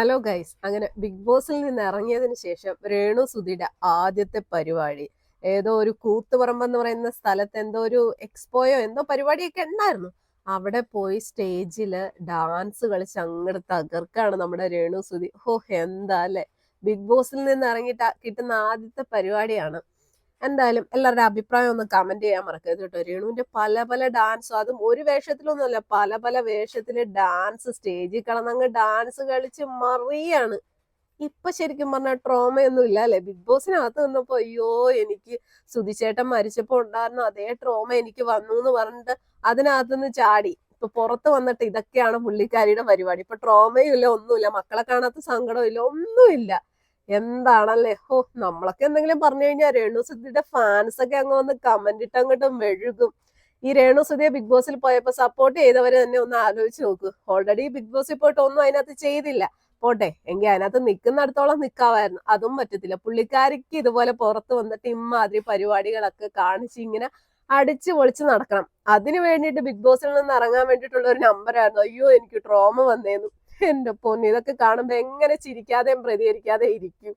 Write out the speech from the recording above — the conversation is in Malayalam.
ഹലോ ഗൈസ്, അങ്ങനെ ബിഗ് ബോസിൽ നിന്ന് ഇറങ്ങിയതിന് ശേഷം രേണു സുധിയുടെ ആദ്യത്തെ പരിപാടി ഏതോ ഒരു കൂത്തുപറമ്പെന്ന് പറയുന്ന സ്ഥലത്ത് എന്തോ ഒരു എക്സ്പോയോ എന്തോ പരിപാടിയൊക്കെ ഉണ്ടായിരുന്നു. അവിടെ പോയി സ്റ്റേജില് ഡാൻസ് കളിച്ച് അങ്ങോട്ട് തകർക്കാണ് നമ്മുടെ രേണു സുധി. ഹോ, എന്താ അല്ലെ, ബിഗ് ബോസിൽ നിന്ന് ഇറങ്ങിയിട്ട് കിട്ടുന്ന ആദ്യത്തെ പരിപാടിയാണ്. എന്തായാലും എല്ലാവരുടെ അഭിപ്രായം ഒന്ന് കമന്റ് ചെയ്യാൻ മറക്കരുത് കേട്ടോ. രേണുവിന്റെ പല പല ഡാൻസും, അതും ഒരു വേഷത്തിലൊന്നുമല്ല, പല പല വേഷത്തില് ഡാൻസ്, സ്റ്റേജിൽ കിടന്നങ്ങ് ഡാൻസ് കളിച്ച് മറിയാണ്. ഇപ്പൊ ശരിക്കും പറഞ്ഞാൽ ട്രോമയൊന്നും ഇല്ല അല്ലെ. ബിഗ് ബോസിനകത്ത് നിന്നപ്പോ അയ്യോ, എനിക്ക് സുധിച്ചേട്ടൻ മരിച്ചപ്പോ ഉണ്ടായിരുന്ന അതേ ട്രോമ എനിക്ക് വന്നു എന്ന് പറഞ്ഞിട്ട് അതിനകത്തുനിന്ന് ചാടി. ഇപ്പൊ പുറത്ത് വന്നിട്ട് ഇതൊക്കെയാണ് പുള്ളിക്കാരിയുടെ പരിപാടി. ഇപ്പൊ ട്രോമയും ഇല്ല, ഒന്നുമില്ല, മക്കളെ കാണാത്ത സങ്കടവും ഇല്ല, ഒന്നുമില്ല. എന്താണല്ലേ. ഹോ, നമ്മളൊക്കെ എന്തെങ്കിലും പറഞ്ഞു കഴിഞ്ഞാൽ രേണുസുധിയുടെ ഫാൻസ് ഒക്കെ അങ്ങ് വന്ന് കമന്റ് ഇട്ട് അങ്ങോട്ട് മെഴുകും. ഈ രേണുസുധിയെ ബിഗ് ബോസിൽ പോയപ്പോ സപ്പോർട്ട് ചെയ്തവര് തന്നെ ഒന്ന് ആലോചിച്ച് നോക്ക്. ഓൾറെഡി ബിഗ് ബോസിൽ പോയിട്ട് ഒന്നും അതിനകത്ത് ചെയ്തില്ല, പോട്ടെ എങ്കിൽ അതിനകത്ത് നിൽക്കുന്നിടത്തോളം നിൽക്കാമായിരുന്നു. അതും പറ്റത്തില്ല. പുള്ളിക്കാരിക്ക് ഇതുപോലെ പുറത്ത് വന്നിട്ട് ഇമ്മാതിരി പരിപാടികളൊക്കെ കാണിച്ച് ഇങ്ങനെ അടിച്ചു പൊളിച്ച് നടക്കണം. അതിന് വേണ്ടിയിട്ട് ബിഗ് ബോസിൽ നിന്ന് ഇറങ്ങാൻ വേണ്ടിയിട്ടുള്ള ഒരു നമ്പറായിരുന്നു. അയ്യോ, എനിക്ക് ട്രോമ വന്നേന്നു. എന്റെ പൊന്നു, ഇതൊക്കെ കാണുമ്പോ എങ്ങനെ ചിരിക്കാതെയും പ്രതികരിക്കാതെ ഇരിക്കും.